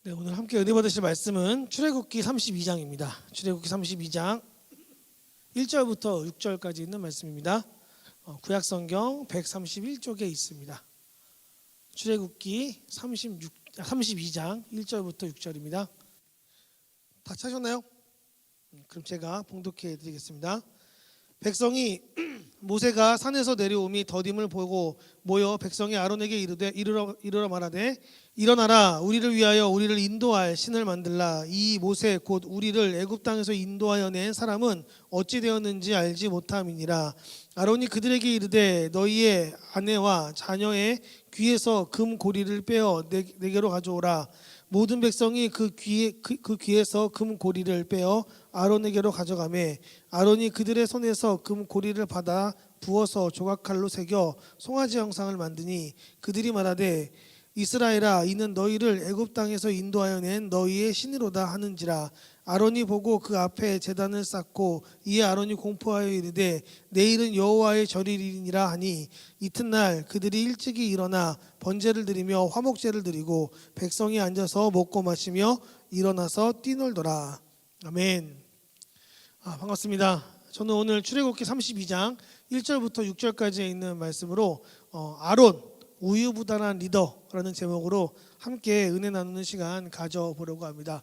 네, 오늘 함께 은혜 받으실 말씀은 출애굽기 32장입니다. 출애굽기 32장 1절부터 6절까지 있는 말씀입니다. 구약성경 131쪽에 있습니다. 출애굽기 32장 1절부터 6절입니다. 다 찾으셨나요? 그럼 제가 봉독해 드리겠습니다. 백성이 모세가 산에서 내려오미 더딤을 보고 모여 백성이 아론에게 이르러 말하되 일어나라, 우리를 위하여 우리를 인도할 신을 만들라. 이 모세 곧 우리를 애굽 땅에서 인도하여 낸 사람은 어찌 되었는지 알지 못함이니라. 아론이 그들에게 이르되 너희의 아내와 자녀의 귀에서 금 고리를 빼어 내게로 가져오라. 모든 백성이 그 귀에서 금 고리를 빼어 아론에게로 가져가매 아론이 그들의 손에서 금 고리를 받아 부어서 조각칼로 새겨 송아지 형상을 만드니 그들이 말하되 이스라엘아, 이는 너희를 애굽 땅에서 인도하여 낸 너희의 신이로다 하는지라. 아론이 보고 그 앞에 제단을 쌓고 이에 아론이 공포하여 이르되 내일은 여호와의 절일이니라 하니 이튿날 그들이 일찍이 일어나 번제를 드리며 화목제를 드리고 백성이 앉아서 먹고 마시며 일어나서 뛰놀더라. 아멘. 반갑습니다. 저는 오늘 출애굽기 32장 1절부터 6절까지에 있는 말씀으로 아론 우유부단한 리더라는 제목으로 함께 은혜 나누는 시간 가져보려고 합니다.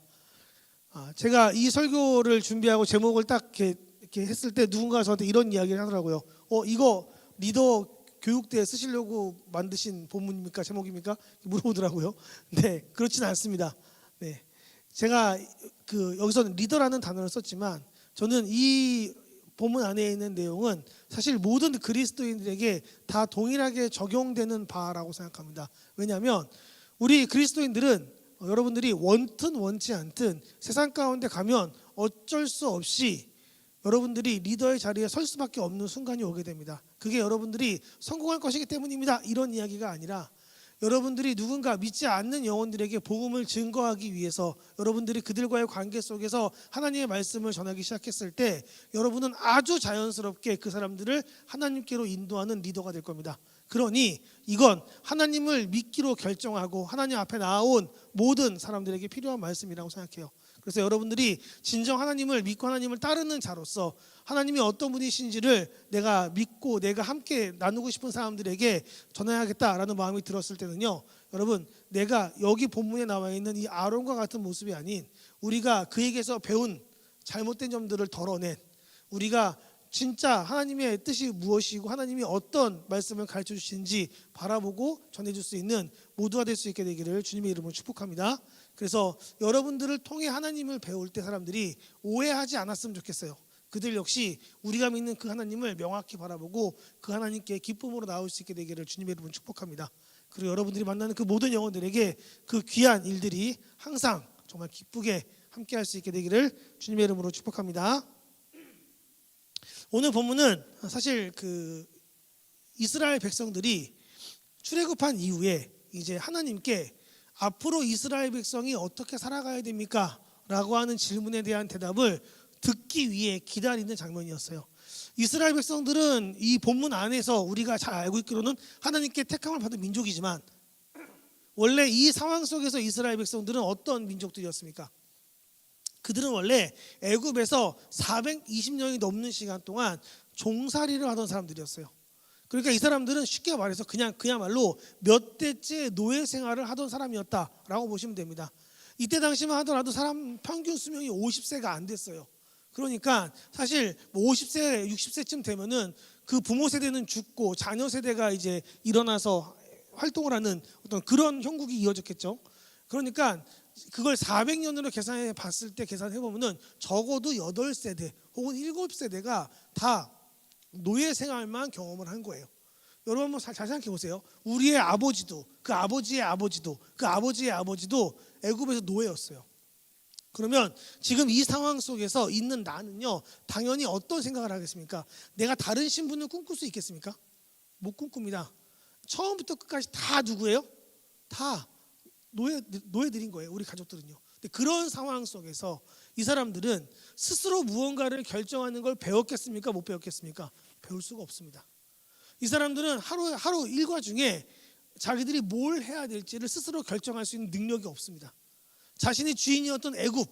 제가 이 설교를 준비하고 제목을 딱 이렇게 했을 때 누군가 저한테 이런 이야기를 하더라고요. 이거 리더 교육대에 쓰시려고 만드신 본문입니까? 제목입니까? 물어보더라고요. 네, 그렇진 않습니다. 네, 제가 여기서는 리더라는 단어를 썼지만 저는 이 본문 안에 있는 내용은 사실 모든 그리스도인들에게 다 동일하게 적용되는 바라고 생각합니다. 왜냐하면 우리 그리스도인들은 여러분들이 원든 원치 않든 세상 가운데 가면 어쩔 수 없이 여러분들이 리더의 자리에 설 수밖에 없는 순간이 오게 됩니다. 그게 여러분들이 성공할 것이기 때문입니다. 이런 이야기가 아니라 여러분들이 누군가 믿지 않는 영혼들에게 복음을 증거하기 위해서 여러분들이 그들과의 관계 속에서 하나님의 말씀을 전하기 시작했을 때 여러분은 아주 자연스럽게 그 사람들을 하나님께로 인도하는 리더가 될 겁니다. 그러니 이건 하나님을 믿기로 결정하고 하나님 앞에 나온 모든 사람들에게 필요한 말씀이라고 생각해요. 그래서 여러분들이 진정 하나님을 믿고 하나님을 따르는 자로서 하나님이 어떤 분이신지를 내가 믿고 내가 함께 나누고 싶은 사람들에게 전해야겠다라는 마음이 들었을 때는요, 여러분, 내가 여기 본문에 나와 있는 이 아론과 같은 모습이 아닌 우리가 그에게서 배운 잘못된 점들을 덜어낸, 우리가 진짜 하나님의 뜻이 무엇이고 하나님이 어떤 말씀을 가르쳐 주시는지 바라보고 전해줄 수 있는 모두가 될 수 있게 되기를 주님의 이름으로 축복합니다. 그래서 여러분들을 통해 하나님을 배울 때 사람들이 오해하지 않았으면 좋겠어요. 그들 역시 우리가 믿는 그 하나님을 명확히 바라보고 그 하나님께 기쁨으로 나올 수 있게 되기를 주님의 이름으로 축복합니다. 그리고 여러분들이 만나는 그 모든 영혼들에게 그 귀한 일들이 항상 정말 기쁘게 함께 할 수 있게 되기를 주님의 이름으로 축복합니다. 오늘 본문은 사실 이스라엘 백성들이 출애굽한 이후에 이제 하나님께 앞으로 이스라엘 백성이 어떻게 살아가야 됩니까? 라고 하는 질문에 대한 대답을 듣기 위해 기다리는 장면이었어요. 이스라엘 백성들은 이 본문 안에서 우리가 잘 알고 있기로는 하나님께 택함을 받은 민족이지만 원래 이 상황 속에서 이스라엘 백성들은 어떤 민족들이었습니까? 그들은 원래 애굽에서 420년이 넘는 시간 동안 종살이를 하던 사람들이었어요. 그러니까 이 사람들은 쉽게 말해서 그야말로 몇 대째 노예 생활을 하던 사람이었다라고 보시면 됩니다. 이때 당시만 하더라도 사람 평균 수명이 50세가 안 됐어요. 그러니까 사실 50세, 60세쯤 되면은 그 부모 세대는 죽고 자녀 세대가 이제 일어나서 활동을 하는 어떤 그런 형국이 이어졌겠죠. 그러니까 그걸 400년으로 계산해 봤을 때 계산해 보면은 적어도 8세대 혹은 7세대가 다 노예 생활만 경험을 한 거예요. 여러분 한번 잘 생각해 보세요. 우리의 아버지도 그 아버지의 아버지도 그 아버지의 아버지도 애굽에서 노예였어요. 그러면 지금 이 상황 속에서 있는 나는요, 당연히 어떤 생각을 하겠습니까? 내가 다른 신분을 꿈꿀 수 있겠습니까? 못 꿈꿉니다. 처음부터 끝까지 다 누구예요? 다 노예들인 거예요. 우리 가족들은요. 근데 그런 상황 속에서 이 사람들은 스스로 무언가를 결정하는 걸 배웠겠습니까? 못 배웠겠습니까? 배울 수가 없습니다. 이 사람들은 하루 일과 중에 자기들이 뭘 해야 될지를 스스로 결정할 수 있는 능력이 없습니다. 자신의 주인이었던 애굽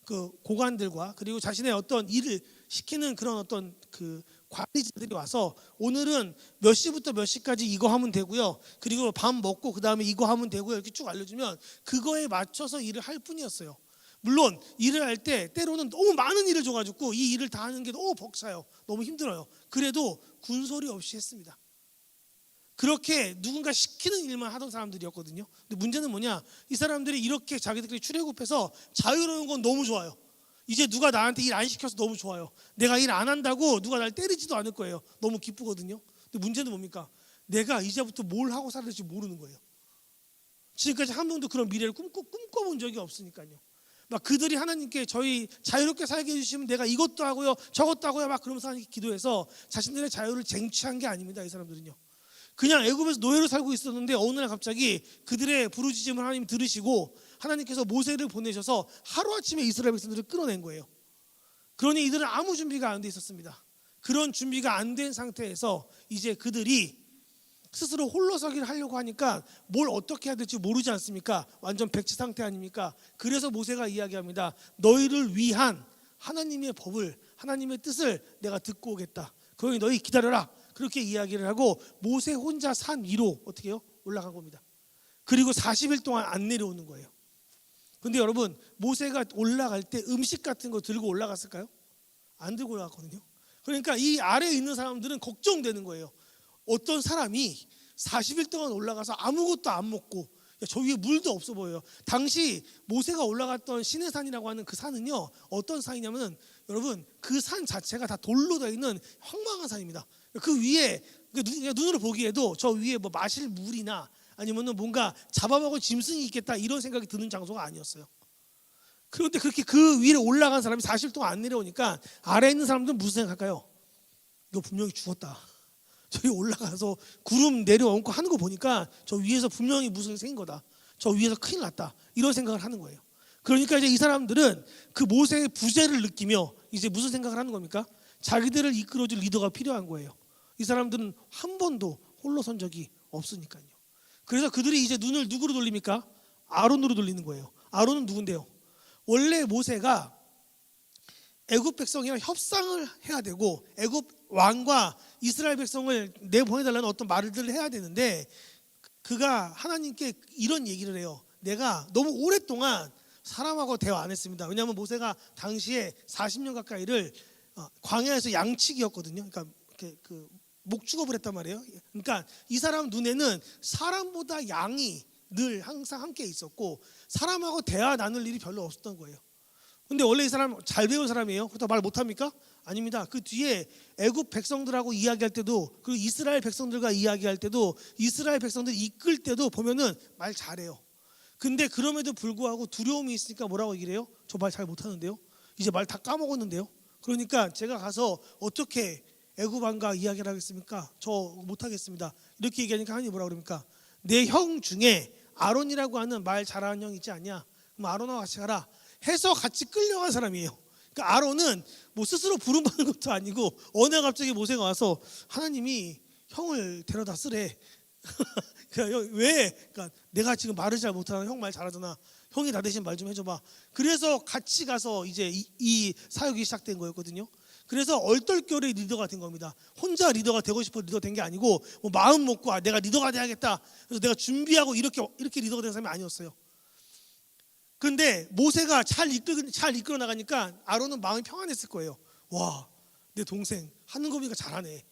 그 고관들과 그리고 자신의 어떤 일을 시키는 그런 어떤 그 관리자들이 와서 오늘은 몇 시부터 몇 시까지 이거 하면 되고요. 그리고 밥 먹고 그 다음에 이거 하면 되고요. 이렇게 쭉 알려주면 그거에 맞춰서 일을 할 뿐이었어요. 물론 일을 할 때 때로는 너무 많은 일을 줘가지고 이 일을 다 하는 게 너무 벅차요. 너무 힘들어요. 그래도 군소리 없이 했습니다. 그렇게 누군가 시키는 일만 하던 사람들이었거든요. 근데 문제는 뭐냐? 이 사람들이 이렇게 자기들끼리 출애굽해서 자유로운 건 너무 좋아요. 이제 누가 나한테 일 안 시켜서 너무 좋아요. 내가 일 안 한다고 누가 날 때리지도 않을 거예요. 너무 기쁘거든요. 근데 문제는 뭡니까? 내가 이제부터 뭘 하고 살아야 될지 모르는 거예요. 지금까지 한 번도 그런 미래를 꿈꿔본 적이 없으니까요. 막 그들이 하나님께 저희 자유롭게 살게 해주시면 내가 이것도 하고요 저것도 하고요 막 그러면서 하나님께 기도해서 자신들의 자유를 쟁취한 게 아닙니다. 이 사람들은요. 그냥 애굽에서 노예로 살고 있었는데 어느 날 갑자기 그들의 부르짖음을 하나님 들으시고 하나님께서 모세를 보내셔서 하루아침에 이스라엘 백성들을 끌어낸 거예요. 그러니 이들은 아무 준비가 안 돼 있었습니다. 그런 준비가 안 된 상태에서 이제 그들이 스스로 홀로서기를 하려고 하니까 뭘 어떻게 해야 될지 모르지 않습니까? 완전 백지 상태 아닙니까? 그래서 모세가 이야기합니다. 너희를 위한 하나님의 법을, 하나님의 뜻을 내가 듣고 오겠다. 그러니 너희 기다려라. 그렇게 이야기를 하고 모세 혼자 산 위로 어떻게 해요? 올라간 겁니다. 그리고 40일 동안 안 내려오는 거예요. 근데 여러분, 모세가 올라갈 때 음식 같은 거 들고 올라갔을까요? 안 들고 올라갔거든요. 그러니까 이 아래에 있는 사람들은 걱정되는 거예요. 어떤 사람이 40일 동안 올라가서 아무것도 안 먹고 저 위에 물도 없어 보여요. 당시 모세가 올라갔던 시내산이라고 하는 그 산은요, 어떤 산이냐면 여러분, 그 산 자체가 다 돌로 되어 있는 황망한 산입니다. 그 위에 눈으로 보기에도 저 위에 뭐 마실 물이나 아니면은 뭔가 잡아먹을 짐승이 있겠다 이런 생각이 드는 장소가 아니었어요. 그런데 그렇게 그 위에 올라간 사람이 40일 동안 안 내려오니까 아래에 있는 사람들은 무슨 생각할까요? 이거 분명히 죽었다. 저기 올라가서 구름 내려오고 하는 거 보니까 저 위에서 분명히 무슨 생긴 거다. 저 위에서 큰일 났다. 이런 생각을 하는 거예요. 그러니까 이제 이 사람들은 그 모세의 부재를 느끼며 이제 무슨 생각을 하는 겁니까? 자기들을 이끌어줄 리더가 필요한 거예요. 이 사람들은 한 번도 홀로 선 적이 없으니까요. 그래서 그들이 이제 눈을 누구로 돌립니까? 아론으로 돌리는 거예요. 아론은 누군데요? 원래 모세가 애굽 백성이랑 협상을 해야 되고 애굽 왕과 이스라엘 백성을 내보내달라는 어떤 말들을 해야 되는데 그가 하나님께 이런 얘기를 해요. 내가 너무 오랫동안 사람하고 대화 안 했습니다. 왜냐하면 모세가 당시에 40년 가까이를 광야에서 양치기였거든요. 그러니까 이렇게 그 목축업을 했단 말이에요. 그러니까 이 사람 눈에는 사람보다 양이 늘 항상 함께 있었고 사람하고 대화 나눌 일이 별로 없었던 거예요. 근데 원래 이 사람 잘 배운 사람이에요. 그렇다고 말 못합니까? 아닙니다. 그 뒤에 애굽 백성들하고 이야기할 때도 그리고 이스라엘 백성들과 이야기할 때도 이스라엘 백성들 이끌 때도 보면은 말 잘해요. 근데 그럼에도 불구하고 두려움이 있으니까 뭐라고 얘기를 해요? 저 말 잘 못하는데요. 이제 말 다 까먹었는데요. 그러니까 제가 가서 어떻게 애굽 왕과 이야기를 하겠습니까? 저 못하겠습니다. 이렇게 얘기하니까 하나님이 뭐라고 그럽니까? 내 형 중에 아론이라고 하는 말 잘하는 형 있지 않냐? 그럼 아론하고 같이 가라 해서 같이 끌려간 사람이에요. 그러니까 아론은 뭐 스스로 부름받는 것도 아니고 어느 날 갑자기 모세가 와서 하나님이 형을 데려다 쓰래. 그러니까 왜? 그러니까 내가 지금 말을 잘 못하는 형 말 잘하잖아. 형이 나 대신 말 좀 해줘봐. 그래서 같이 가서 이제 이 사역이 시작된 거였거든요. 그래서 얼떨결에 리더가 된 겁니다. 혼자 리더가 되고 싶어 리더 된 게 아니고 뭐 마음 먹고 내가 리더가 돼야겠다. 그래서 내가 준비하고 이렇게 리더가 된 사람이 아니었어요. 그런데 모세가 잘 이끌어 나가니까 아론은 마음이 평안했을 거예요. 와, 내 동생 하는 거 보니까 잘하네.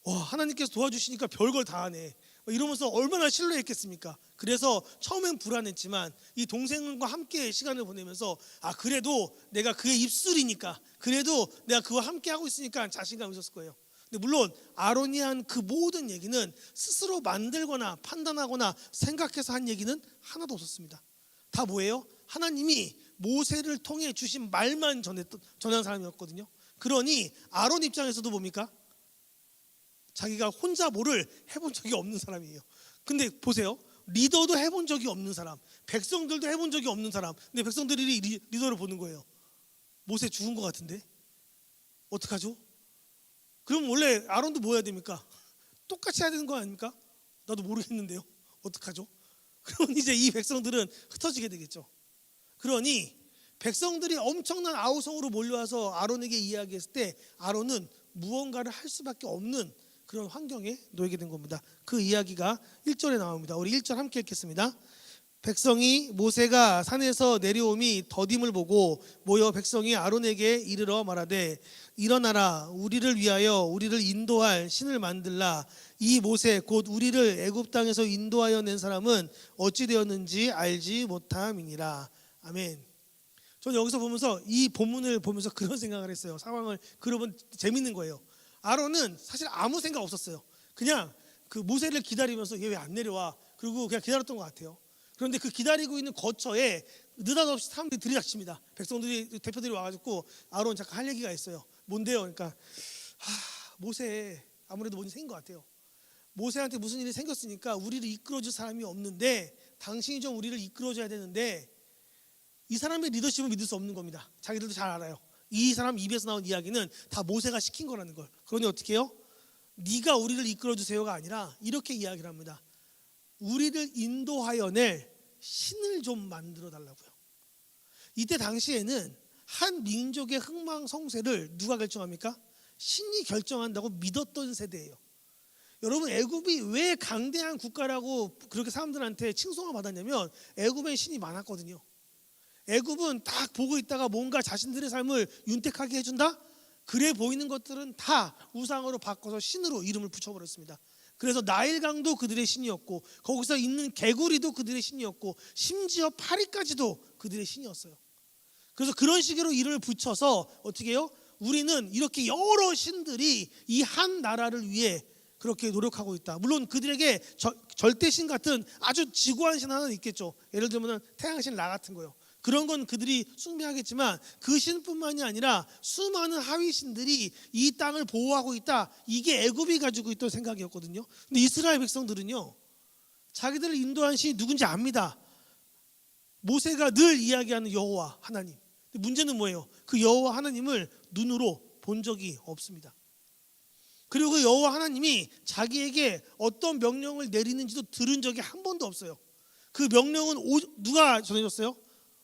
와, 하나님께서 도와주시니까 별걸 다 하네. 이러면서 얼마나 신뢰했겠습니까? 그래서 처음엔 불안했지만 이 동생과 함께 시간을 보내면서 그래도 내가 그의 입술이니까 그래도 내가 그와 함께 하고 있으니까 자신감이 있었을 거예요. 근데 물론 아론이 한 그 모든 얘기는 스스로 만들거나 판단하거나 생각해서 한 얘기는 하나도 없었습니다. 다 뭐예요? 하나님이 모세를 통해 주신 말만 전한 사람이었거든요. 그러니 아론 입장에서도 뭡니까? 자기가 혼자 뭐를 해본 적이 없는 사람이에요. 근데 보세요. 리더도 해본 적이 없는 사람, 백성들도 해본 적이 없는 사람. 근데 백성들이 리더를 보는 거예요. 모세 죽은 것 같은데 어떡하죠? 그럼 원래 아론도 뭐 해야 됩니까? 똑같이 해야 되는 거 아닙니까? 나도 모르겠는데요. 어떡하죠? 그러면 이제 이 백성들은 흩어지게 되겠죠. 그러니 백성들이 엄청난 아우성으로 몰려와서 아론에게 이야기했을 때 아론은 무언가를 할 수밖에 없는 그런 환경에 놓이게 된 겁니다. 그 이야기가 1절에 나옵니다. 우리 1절 함께 읽겠습니다. 백성이 모세가 산에서 내려옴이 더딤을 보고 모여 백성이 아론에게 이르러 말하되 일어나라 우리를 위하여 우리를 인도할 신을 만들라. 이 모세 곧 우리를 애굽 땅에서 인도하여 낸 사람은 어찌 되었는지 알지 못함이니라. 아멘. 저는 여기서 보면서 이 본문을 보면서 그런 생각을 했어요. 상황을 그러면 재밌는 거예요. 아론은 사실 아무 생각 없었어요. 그냥 그 모세를 기다리면서 얘 왜 안 내려와? 그리고 그냥 기다렸던 것 같아요. 그런데 그 기다리고 있는 거처에 느닷없이 사람들이 들이닥칩니다. 백성들이 대표들이 와가지고 아론 잠깐 할 얘기가 있어요. 뭔데요? 그러니까 모세 아무래도 뭔지 생긴 것 같아요. 모세한테 무슨 일이 생겼으니까 우리를 이끌어줄 사람이 없는데 당신이 좀 우리를 이끌어줘야 되는데 이 사람의 리더십을 믿을 수 없는 겁니다. 자기들도 잘 알아요. 이 사람 입에서 나온 이야기는 다 모세가 시킨 거라는 걸. 그러니 어떻게 해요? 네가 우리를 이끌어주세요가 아니라 이렇게 이야기를 합니다. 우리를 인도하여 낼 신을 좀 만들어 달라고요. 이때 당시에는 한 민족의 흥망성쇠를 누가 결정합니까? 신이 결정한다고 믿었던 세대예요. 여러분 애굽이 왜 강대한 국가라고 그렇게 사람들한테 칭송을 받았냐면 애굽엔 신이 많았거든요. 애굽은 딱 보고 있다가 뭔가 자신들의 삶을 윤택하게 해준다? 그래 보이는 것들은 다 우상으로 바꿔서 신으로 이름을 붙여버렸습니다. 그래서 나일강도 그들의 신이었고 거기서 있는 개구리도 그들의 신이었고 심지어 파리까지도 그들의 신이었어요. 그래서 그런 식으로 이름을 붙여서 어떻게 해요? 우리는 이렇게 여러 신들이 이 한 나라를 위해 그렇게 노력하고 있다. 물론 그들에게 절대신 같은 아주 지고한 신 하나는 있겠죠. 예를 들면 태양신 라 같은 거요. 그런 건 그들이 숭배하겠지만 그 신뿐만이 아니라 수많은 하위 신들이 이 땅을 보호하고 있다. 이게 애굽이 가지고 있던 생각이었거든요. 근데 이스라엘 백성들은요, 자기들을 인도한 신이 누군지 압니다. 모세가 늘 이야기하는 여호와 하나님. 근데 문제는 뭐예요? 그 여호와 하나님을 눈으로 본 적이 없습니다. 그리고 그 여호와 하나님이 자기에게 어떤 명령을 내리는지도 들은 적이 한 번도 없어요. 그 명령은 누가 전해줬어요?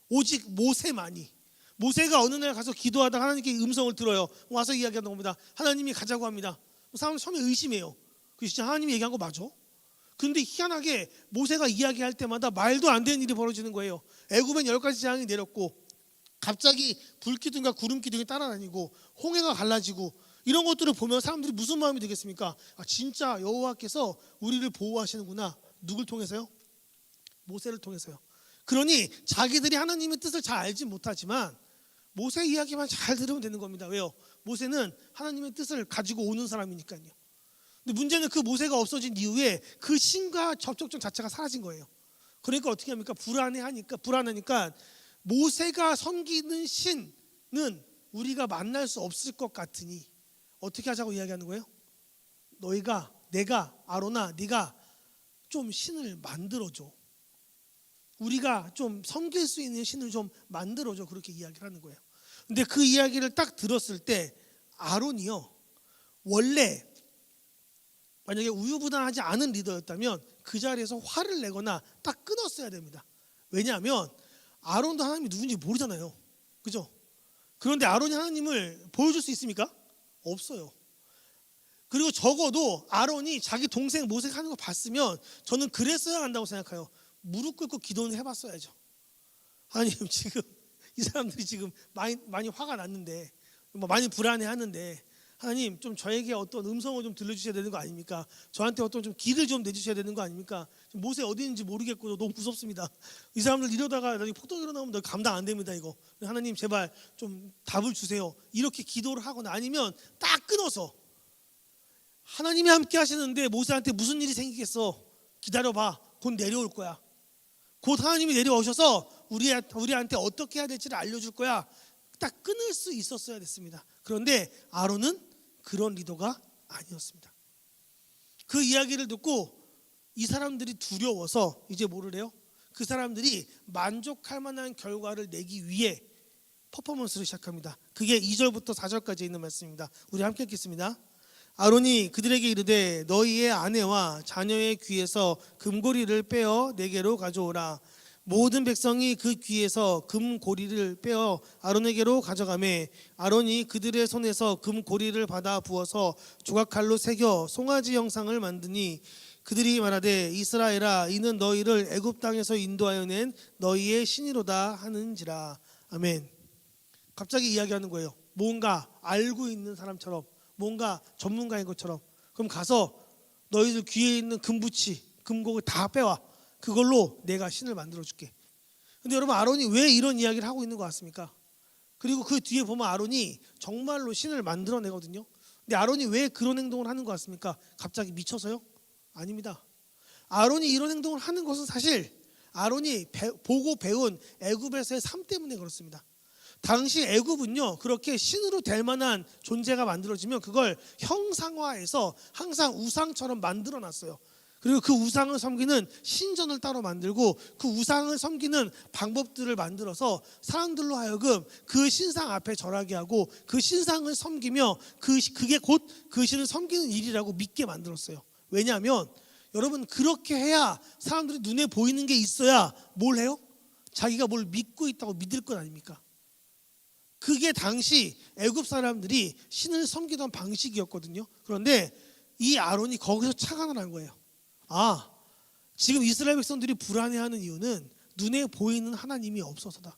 오직 모세만이. 모세가 어느 날 가서 기도하다 하나님께 음성을 들어요. 와서 이야기하는 겁니다. 하나님이 가자고 합니다. 사람은 처음에 의심해요. 그 진짜 하나님이 얘기한 거 맞아? 근데 희한하게 모세가 이야기할 때마다 말도 안 되는 일이 벌어지는 거예요. 애굽엔 10가지 재앙이 내렸고 갑자기 불기둥과 구름기둥이 따라다니고 홍해가 갈라지고 이런 것들을 보면 사람들이 무슨 마음이 되겠습니까? 진짜 여호와께서 우리를 보호하시는구나. 누굴 통해서요? 모세를 통해서요. 그러니 자기들이 하나님의 뜻을 잘 알지 못하지만 모세 이야기만 잘 들으면 되는 겁니다. 왜요? 모세는 하나님의 뜻을 가지고 오는 사람이니까요. 근데 문제는 그 모세가 없어진 이후에 그 신과 접촉점 자체가 사라진 거예요. 그러니까 어떻게 합니까? 불안하니까 모세가 섬기는 신은 우리가 만날 수 없을 것 같으니 어떻게 하자고 이야기하는 거예요? 내가 아론아 네가 좀 신을 만들어줘. 우리가 좀 섬길 수 있는 신을 좀 만들어줘. 그렇게 이야기를 하는 거예요. 근데 그 이야기를 딱 들었을 때 아론이요, 원래 만약에 우유부단하지 않은 리더였다면 그 자리에서 화를 내거나 딱 끊었어야 됩니다. 왜냐하면 아론도 하나님이 누군지 모르잖아요. 그죠? 그런데 아론이 하나님을 보여줄 수 있습니까? 없어요. 그리고 적어도 아론이 자기 동생 모세가 하는 거 봤으면 저는 그랬어야 한다고 생각해요. 무릎 꿇고 기도는 해봤어야죠. 하나님, 지금 이 사람들이 지금 많이 화가 났는데, 많이 불안해하는데, 하나님 좀 저에게 어떤 음성을 좀 들려주셔야 되는 거 아닙니까? 저한테 어떤 좀 길을 좀 내주셔야 되는 거 아닙니까? 모세 어디 있는지 모르겠고 너무 무섭습니다. 이 사람들 이러다가 나중에 폭동 일어나면 감당 안 됩니다. 이거 하나님 제발 좀 답을 주세요. 이렇게 기도를 하거나 아니면 딱 끊어서 하나님이 함께 하시는데 모세한테 무슨 일이 생기겠어? 기다려봐. 곧 내려올 거야. 곧 하나님이 내려오셔서 우리한테 어떻게 해야 될지를 알려줄 거야. 딱 끊을 수 있었어야 됐습니다. 그런데 아론은 그런 리더가 아니었습니다. 그 이야기를 듣고 이 사람들이 두려워서 이제 뭐를 해요? 그 사람들이 만족할 만한 결과를 내기 위해 퍼포먼스를 시작합니다. 그게 2절부터 4절까지 있는 말씀입니다. 우리 함께 읽겠습니다. 아론이 그들에게 이르되 너희의 아내와 자녀의 귀에서 금고리를 빼어 내게로 가져오라. 모든 백성이 그 귀에서 금 고리를 빼어 아론에게로 가져가매 아론이 그들의 손에서 금 고리를 받아 부어서 조각칼로 새겨 송아지 형상을 만드니 그들이 말하되 이스라엘아 이는 너희를 애굽 땅에서 인도하여 낸 너희의 신이로다 하는지라. 아멘. 갑자기 이야기하는 거예요. 뭔가 알고 있는 사람처럼, 뭔가 전문가인 것처럼. 그럼 가서 너희들 귀에 있는 금부치, 금곡을 다 빼와. 그걸로 내가 신을 만들어 줄게. 근데 여러분, 아론이 왜 이런 이야기를 하고 있는 것 같습니까? 그리고 그 뒤에 보면 아론이 정말로 신을 만들어내거든요. 근데 아론이 왜 그런 행동을 하는 것 같습니까? 갑자기 미쳐서요? 아닙니다. 아론이 이런 행동을 하는 것은 사실 아론이 보고 배운 애굽에서의 삶 때문에 그렇습니다. 당시 애굽은요, 그렇게 신으로 될 만한 존재가 만들어지면 그걸 형상화해서 항상 우상처럼 만들어 놨어요. 그리고 그 우상을 섬기는 신전을 따로 만들고 그 우상을 섬기는 방법들을 만들어서 사람들로 하여금 그 신상 앞에 절하게 하고 그 신상을 섬기며 그게 곧 그 신을 섬기는 일이라고 믿게 만들었어요. 왜냐하면 여러분, 그렇게 해야 사람들이 눈에 보이는 게 있어야 뭘 해요? 자기가 뭘 믿고 있다고 믿을 것 아닙니까? 그게 당시 애굽 사람들이 신을 섬기던 방식이었거든요. 그런데 이 아론이 거기서 착안을 한 거예요. 아, 지금 이스라엘 백성들이 불안해하는 이유는 눈에 보이는 하나님이 없어서다.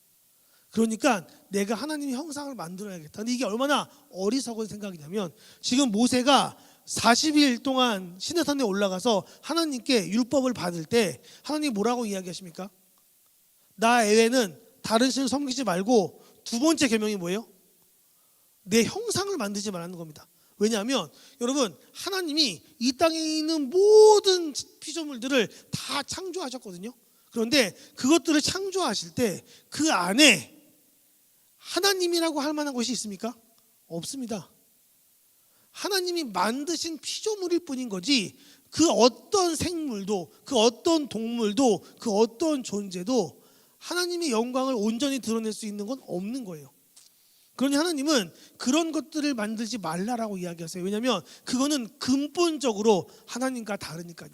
그러니까 내가 하나님의 형상을 만들어야겠다. 근데 이게 얼마나 어리석은 생각이냐면 지금 모세가 40일 동안 시내산에 올라가서 하나님께 율법을 받을 때 하나님 뭐라고 이야기하십니까? 나 외에는 다른 신을 섬기지 말고 두 번째 계명이 뭐예요? 내 형상을 만들지 말라는 겁니다. 왜냐하면 여러분, 하나님이 이 땅에 있는 모든 피조물들을 다 창조하셨거든요. 그런데 그것들을 창조하실 때 그 안에 하나님이라고 할 만한 것이 있습니까? 없습니다. 하나님이 만드신 피조물일 뿐인 거지 그 어떤 생물도, 그 어떤 동물도, 그 어떤 존재도 하나님의 영광을 온전히 드러낼 수 있는 건 없는 거예요. 그러니 하나님은 그런 것들을 만들지 말라라고 이야기하세요. 왜냐하면 그거는 근본적으로 하나님과 다르니까요.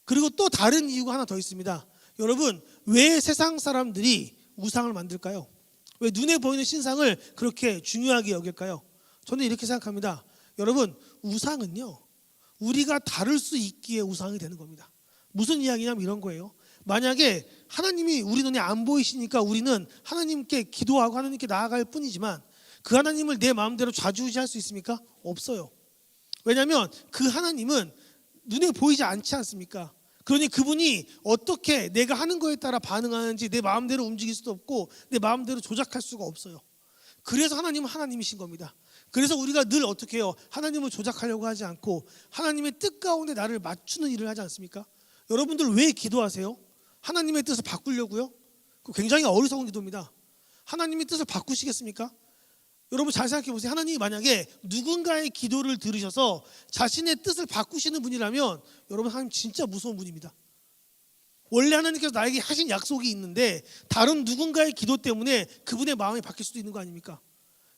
그리고 또 다른 이유가 하나 더 있습니다. 여러분, 왜 세상 사람들이 우상을 만들까요? 왜 눈에 보이는 신상을 그렇게 중요하게 여길까요? 저는 이렇게 생각합니다. 여러분, 우상은요, 우리가 다룰 수 있기에 우상이 되는 겁니다. 무슨 이야기냐면 이런 거예요. 만약에 하나님이 우리 눈에 안 보이시니까 우리는 하나님께 기도하고 하나님께 나아갈 뿐이지만 그 하나님을 내 마음대로 좌지우지할 수 있습니까? 없어요. 왜냐하면 그 하나님은 눈에 보이지 않지 않습니까? 그러니 그분이 어떻게 내가 하는 거에 따라 반응하는지 내 마음대로 움직일 수도 없고 내 마음대로 조작할 수가 없어요. 그래서 하나님은 하나님이신 겁니다. 그래서 우리가 늘 어떻게 해요? 하나님을 조작하려고 하지 않고 하나님의 뜻 가운데 나를 맞추는 일을 하지 않습니까? 여러분들 왜 기도하세요? 하나님의 뜻을 바꾸려고요? 굉장히 어리석은 기도입니다. 하나님의 뜻을 바꾸시겠습니까? 여러분 잘 생각해 보세요. 하나님이 만약에 누군가의 기도를 들으셔서 자신의 뜻을 바꾸시는 분이라면 여러분, 하나님 진짜 무서운 분입니다. 원래 하나님께서 나에게 하신 약속이 있는데 다른 누군가의 기도 때문에 그분의 마음이 바뀔 수도 있는 거 아닙니까?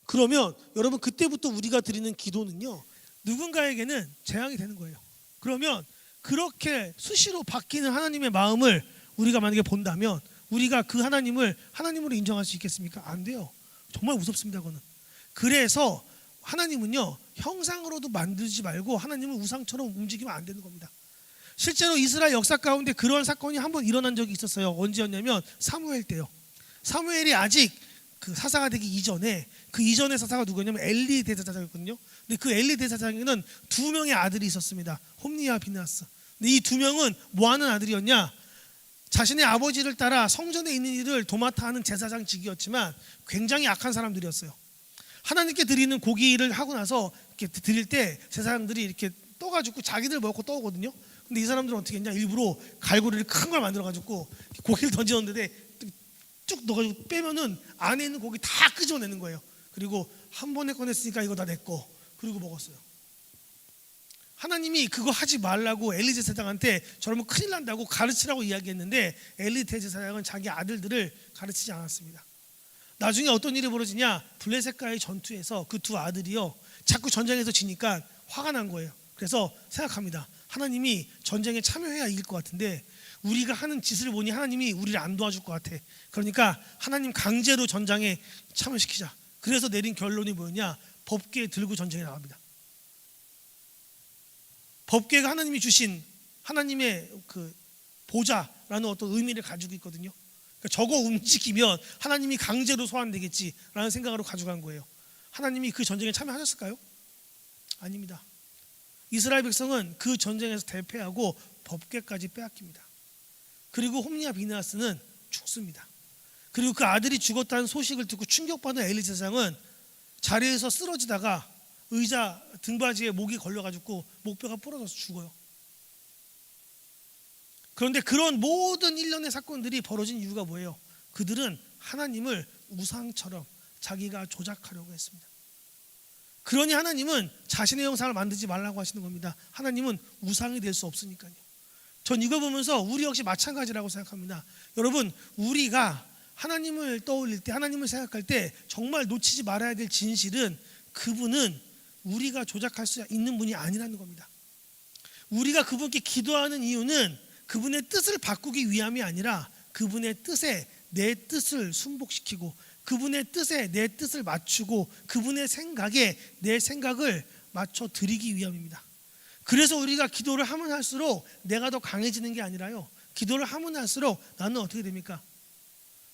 그러면 여러분, 그때부터 우리가 드리는 기도는요, 누군가에게는 재앙이 되는 거예요. 그러면 그렇게 수시로 바뀌는 하나님의 마음을 우리가 만약에 본다면 우리가 그 하나님을 하나님으로 인정할 수 있겠습니까? 안 돼요. 정말 무섭습니다, 그거는. 그래서 하나님은요, 형상으로도 만들지 말고 하나님은 우상처럼 움직이면 안 되는 겁니다. 실제로 이스라엘 역사 가운데 그런 사건이 한번 일어난 적이 있었어요. 언제였냐면 사무엘 때요. 사무엘이 아직 그 사사가 되기 이전에, 그 이전의 사사가 누구였냐면 엘리 대제사장이었거든요. 근데 그 엘리 대제사장에는 두 명의 아들이 있었습니다. 홈니와 비나스. 근데 이 두 명은 뭐 하는 아들이었냐? 자신의 아버지를 따라 성전에 있는 일을 도맡아 하는 제사장직이었지만 굉장히 악한 사람들이었어요. 하나님께 드리는 고기를 하고 나서 이렇게 드릴 때 제사장들이 이렇게 떠가지고 자기들 먹고 떠오거든요. 근데 이 사람들은 어떻게 했냐? 일부러 갈고리를 큰 걸 만들어가지고 고기를 던졌는데 쭉 넣어가지고 빼면은 안에 있는 고기 다 끄집어내는 거예요. 그리고 한 번에 꺼냈으니까 이거 다 내 거. 그리고 먹었어요. 하나님이 그거 하지 말라고 엘리 제사장한테 저러면 큰일 난다고 가르치라고 이야기했는데 엘리 대제사장은 자기 아들들을 가르치지 않았습니다. 나중에 어떤 일이 벌어지냐? 블레셋과의 전투에서 그 두 아들이요, 자꾸 전쟁에서 지니까 화가 난 거예요. 그래서 생각합니다. 하나님이 전쟁에 참여해야 이길 것 같은데 우리가 하는 짓을 보니 하나님이 우리를 안 도와줄 것 같아. 그러니까 하나님 강제로 전장에 참여시키자. 그래서 내린 결론이 뭐였냐? 법궤 들고 전쟁에 나갑니다. 법궤가 하나님이 주신 하나님의 그 보좌라는 어떤 의미를 가지고 있거든요. 그러니까 저거 움직이면 하나님이 강제로 소환되겠지라는 생각으로 가져간 거예요. 하나님이 그 전쟁에 참여하셨을까요? 아닙니다. 이스라엘 백성은 그 전쟁에서 대패하고 법궤까지 빼앗깁니다. 그리고 홈리와 비느하스는 죽습니다. 그리고 그 아들이 죽었다는 소식을 듣고 충격받은 엘리 제사장은 자리에서 쓰러지다가 의자 등받이에 목이 걸려가지고 목뼈가 부러져서 죽어요. 그런데 그런 모든 일련의 사건들이 벌어진 이유가 뭐예요? 그들은 하나님을 우상처럼 자기가 조작하려고 했습니다. 그러니 하나님은 자신의 형상을 만들지 말라고 하시는 겁니다. 하나님은 우상이 될 수 없으니까요. 전 이거 보면서 우리 역시 마찬가지라고 생각합니다. 여러분, 우리가 하나님을 떠올릴 때, 하나님을 생각할 때 정말 놓치지 말아야 될 진실은 그분은 우리가 조작할 수 있는 분이 아니라는 겁니다. 우리가 그분께 기도하는 이유는 그분의 뜻을 바꾸기 위함이 아니라 그분의 뜻에 내 뜻을 순복시키고 그분의 뜻에 내 뜻을 맞추고 그분의 생각에 내 생각을 맞춰 드리기 위함입니다. 그래서 우리가 기도를 하면 할수록 내가 더 강해지는 게 아니라요, 기도를 하면 할수록 나는 어떻게 됩니까?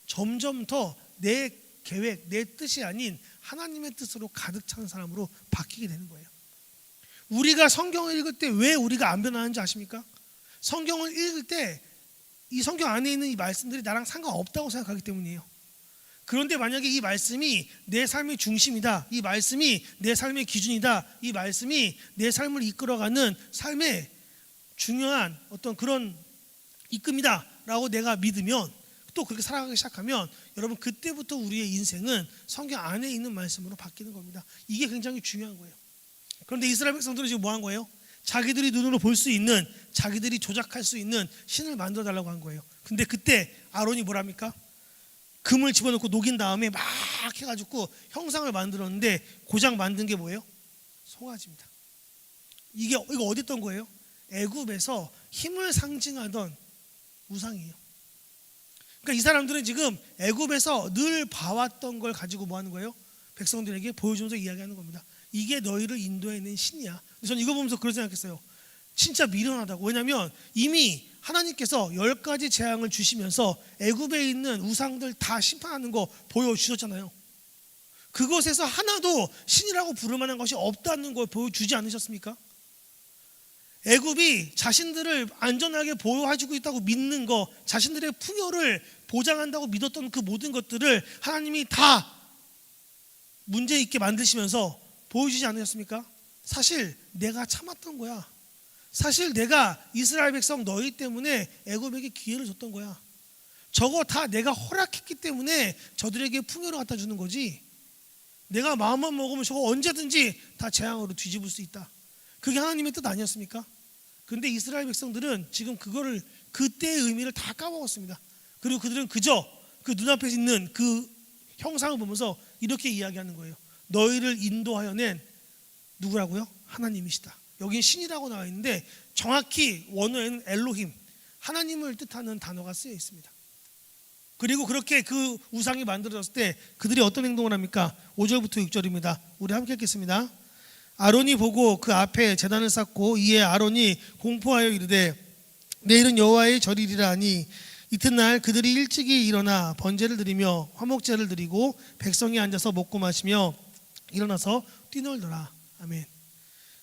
점점 더 내 계획, 내 뜻이 아닌 하나님의 뜻으로 가득 찬 사람으로 바뀌게 되는 거예요. 우리가 성경을 읽을 때 왜 우리가 안 변하는지 아십니까? 성경을 읽을 때 이 성경 안에 있는 이 말씀들이 나랑 상관없다고 생각하기 때문이에요. 그런데 만약에 이 말씀이 내 삶의 중심이다, 이 말씀이 내 삶의 기준이다, 이 말씀이 내 삶을 이끌어가는 삶의 중요한 어떤 그런 이끔이다 라고 내가 믿으면, 또 그렇게 살아가기 시작하면 여러분, 그때부터 우리의 인생은 성경 안에 있는 말씀으로 바뀌는 겁니다. 이게 굉장히 중요한 거예요. 그런데 이스라엘 백성들은 지금 뭐 한 거예요? 자기들이 눈으로 볼 수 있는, 자기들이 조작할 수 있는 신을 만들어 달라고 한 거예요. 근데 그때 아론이 뭐랍니까? 금을 집어넣고 녹인 다음에 막 해가지고 형상을 만들었는데 고작 만든 게 뭐예요? 송아지입니다. 이거 어디 있던 거예요? 애굽에서 힘을 상징하던 우상이에요. 그러니까 이 사람들은 지금 애굽에서 늘 봐왔던 걸 가지고 뭐 하는 거예요? 백성들에게 보여주면서 이야기하는 겁니다. 이게 너희를 인도해낸 신이야. 저는 이거 보면서 그런 생각했어요. 진짜 미련하다고. 왜냐하면 이미 하나님께서 10가지 재앙을 주시면서 애굽에 있는 우상들 다 심판하는 거 보여주셨잖아요. 그것에서 하나도 신이라고 부를 만한 것이 없다는 걸 보여주지 않으셨습니까? 애굽이 자신들을 안전하게 보호해주고 있다고 믿는 거, 자신들의 풍요를 보장한다고 믿었던 그 모든 것들을 하나님이 다 문제 있게 만드시면서 보여주지 않으셨습니까? 사실 내가 참았던 거야. 사실 내가 이스라엘 백성 너희 때문에 애굽에게 기회를 줬던 거야. 저거 다 내가 허락했기 때문에 저들에게 풍요를 갖다 주는 거지. 내가 마음만 먹으면 저거 언제든지 다 재앙으로 뒤집을 수 있다. 그게 하나님의 뜻 아니었습니까? 그런데 이스라엘 백성들은 지금 그거를, 그때의 의미를 다 까먹었습니다. 그리고 그들은 그저 그 눈앞에 있는 그 형상을 보면서 이렇게 이야기하는 거예요. 너희를 인도하여 낸 누구라고요? 하나님이시다. 여기 신이라고 나와 있는데 정확히 원어에는 엘로힘, 하나님을 뜻하는 단어가 쓰여 있습니다. 그리고 그렇게 그 우상이 만들어졌을 때 그들이 어떤 행동을 합니까? 5절부터 6절입니다. 우리 함께 읽겠습니다. 아론이 보고 그 앞에 제단을 쌓고 이에 아론이 공포하여 이르되 내일은 여호와의 절이리라 하니 이튿날 그들이 일찍이 일어나 번제를 드리며 화목제를 드리고 백성이 앉아서 먹고 마시며 일어나서 뛰놀더라. 아멘.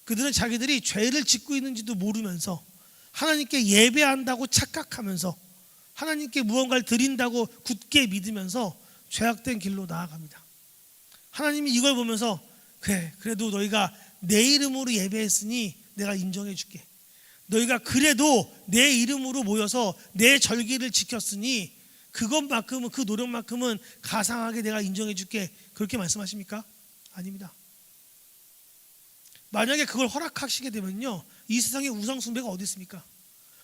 그들은 자기들이 죄를 짓고 있는지도 모르면서 하나님께 예배한다고 착각하면서 하나님께 무언가를 드린다고 굳게 믿으면서 죄악된 길로 나아갑니다. 하나님이 이걸 보면서 그래, 그래도 너희가 내 이름으로 예배했으니 내가 인정해 줄게. 너희가 그래도 내 이름으로 모여서 내 절기를 지켰으니 그것만큼은, 그 노력만큼은 가상하게 내가 인정해 줄게. 그렇게 말씀하십니까? 아닙니다. 만약에 그걸 허락하시게 되면요, 이 세상에 우상 숭배가 어디 있습니까?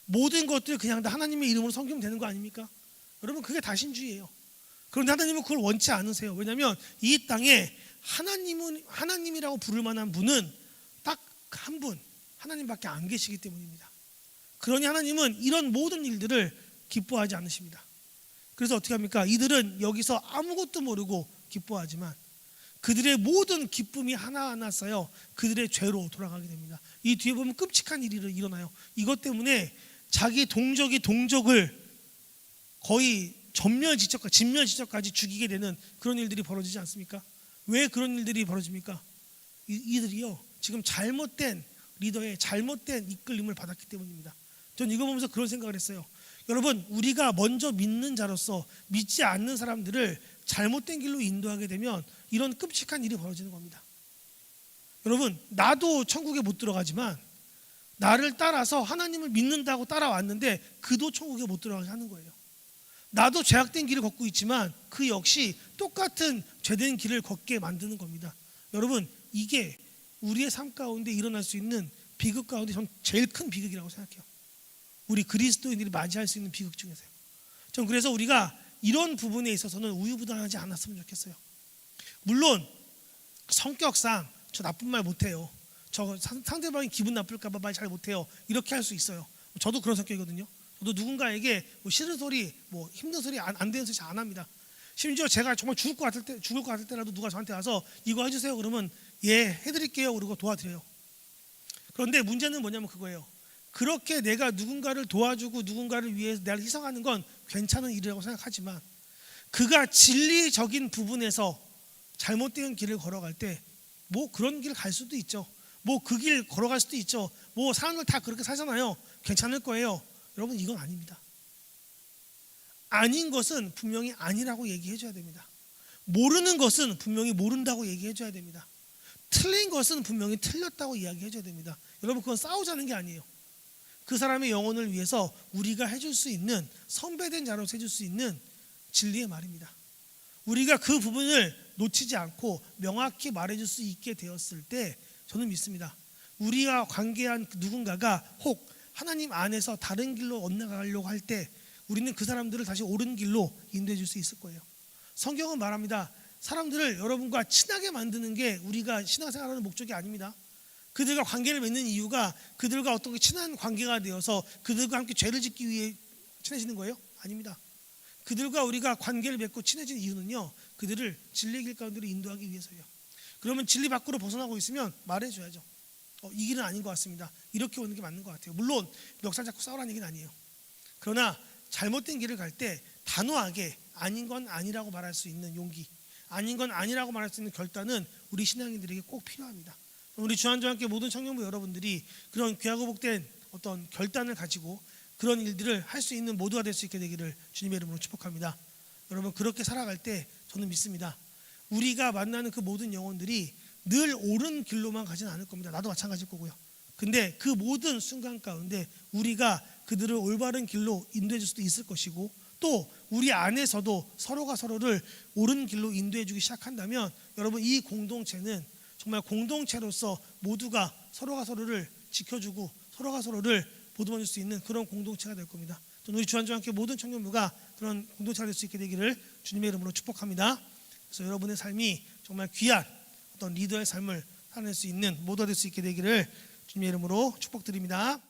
모든 것들 그냥 다 하나님의 이름으로 섬기면 되는 거 아닙니까? 여러분, 그게 다신주의예요. 그런데 하나님은 그걸 원치 않으세요. 왜냐하면 이 땅에 하나님이라고 부를 만한 분은 딱 한 분, 하나님밖에 안 계시기 때문입니다. 그러니 하나님은 이런 모든 일들을 기뻐하지 않으십니다. 그래서 어떻게 합니까? 이들은 여기서 아무것도 모르고 기뻐하지만 그들의 모든 기쁨이 하나하나 쌓여 그들의 죄로 돌아가게 됩니다. 이 뒤에 보면 끔찍한 일이 일어나요. 이것 때문에 자기 동족이 동족을 거의 진멸지적까지 죽이게 되는 그런 일들이 벌어지지 않습니까? 왜 그런 일들이 벌어집니까? 이들이요, 지금 잘못된 리더의 잘못된 이끌림을 받았기 때문입니다. 전 이거 보면서 그런 생각을 했어요. 여러분, 우리가 먼저 믿는 자로서 믿지 않는 사람들을 잘못된 길로 인도하게 되면 이런 끔찍한 일이 벌어지는 겁니다. 여러분, 나도 천국에 못 들어가지만 나를 따라서 하나님을 믿는다고 따라왔는데 그도 천국에 못 들어가게 하는 거예요. 나도 죄악된 길을 걷고 있지만 그 역시 똑같은 죄된 길을 걷게 만드는 겁니다. 여러분, 이게 우리의 삶 가운데 일어날 수 있는 비극 가운데 전 제일 큰 비극이라고 생각해요. 우리 그리스도인들이 맞이할 수 있는 비극 중에서요. 전 그래서 우리가 이런 부분에 있어서는 우유부단하지 않았으면 좋겠어요. 물론 성격상 저 나쁜 말 못해요. 저 상대방이 기분 나쁠까 봐 말 잘 못해요. 이렇게 할 수 있어요. 저도 그런 성격이거든요. 저도 누군가에게 싫은 소리, 힘든 소리, 안 되는 소리 잘 안 합니다. 심지어 제가 정말 죽을 것 같을 때라도 누가 저한테 와서 이거 해주세요 그러면 예, 해드릴게요 그러고 도와드려요. 그런데 문제는 뭐냐면 그거예요. 그렇게 내가 누군가를 도와주고 누군가를 위해서 나를 희생하는 건 괜찮은 일이라고 생각하지만 그가 진리적인 부분에서 잘못된 길을 걸어갈 때 그런 길 갈 수도 있죠. 그 길 걸어갈 수도 있죠. 사람들 다 그렇게 살잖아요. 괜찮을 거예요. 여러분, 이건 아닙니다. 아닌 것은 분명히 아니라고 얘기해 줘야 됩니다. 모르는 것은 분명히 모른다고 얘기해 줘야 됩니다. 틀린 것은 분명히 틀렸다고 이야기해 줘야 됩니다. 여러분, 그건 싸우자는 게 아니에요. 그 사람의 영혼을 위해서 우리가 해줄 수 있는, 선배된 자로서 해줄 수 있는 진리의 말입니다. 우리가 그 부분을 놓치지 않고 명확히 말해줄 수 있게 되었을 때 저는 믿습니다. 우리와 관계한 누군가가 혹 하나님 안에서 다른 길로 엇나가려고 할 때 우리는 그 사람들을 다시 옳은 길로 인도해 줄 수 있을 거예요. 성경은 말합니다. 사람들을 여러분과 친하게 만드는 게 우리가 신앙생활하는 목적이 아닙니다. 그들과 관계를 맺는 이유가 그들과 어떤 친한 관계가 되어서 그들과 함께 죄를 짓기 위해 친해지는 거예요? 아닙니다. 그들과 우리가 관계를 맺고 친해진 이유는요, 그들을 진리의 길 가운데로 인도하기 위해서예요. 그러면 진리 밖으로 벗어나고 있으면 말해줘야죠. 이 길은 아닌 것 같습니다. 이렇게 오는 게 맞는 것 같아요. 물론 멱살 잡고 싸우라는 얘기는 아니에요. 그러나 잘못된 길을 갈 때 단호하게 아닌 건 아니라고 말할 수 있는 용기, 아닌 건 아니라고 말할 수 있는 결단은 우리 신앙인들에게 꼭 필요합니다. 우리 주한주와 함께 모든 청년부 여러분들이 그런 귀하고 복된 어떤 결단을 가지고 그런 일들을 할 수 있는 모두가 될 수 있게 되기를 주님의 이름으로 축복합니다. 여러분, 그렇게 살아갈 때 저는 믿습니다. 우리가 만나는 그 모든 영혼들이 늘 옳은 길로만 가지는 않을 겁니다. 나도 마찬가지일 거고요. 근데 그 모든 순간 가운데 우리가 그들을 올바른 길로 인도해 줄 수도 있을 것이고, 또 우리 안에서도 서로가 서로를 옳은 길로 인도해 주기 시작한다면 여러분, 이 공동체는 정말 공동체로서 모두가 서로가 서로를 지켜주고 서로가 서로를 보듬어줄 수 있는 그런 공동체가 될 겁니다. 저는 우리 주한주와 함께 모든 청년부가 그런 공동체가 될 수 있게 되기를 주님의 이름으로 축복합니다. 그래서 여러분의 삶이 정말 귀한 어떤 리더의 삶을 살아낼 수 있는 모두가 될 수 있게 되기를 주님의 이름으로 축복드립니다.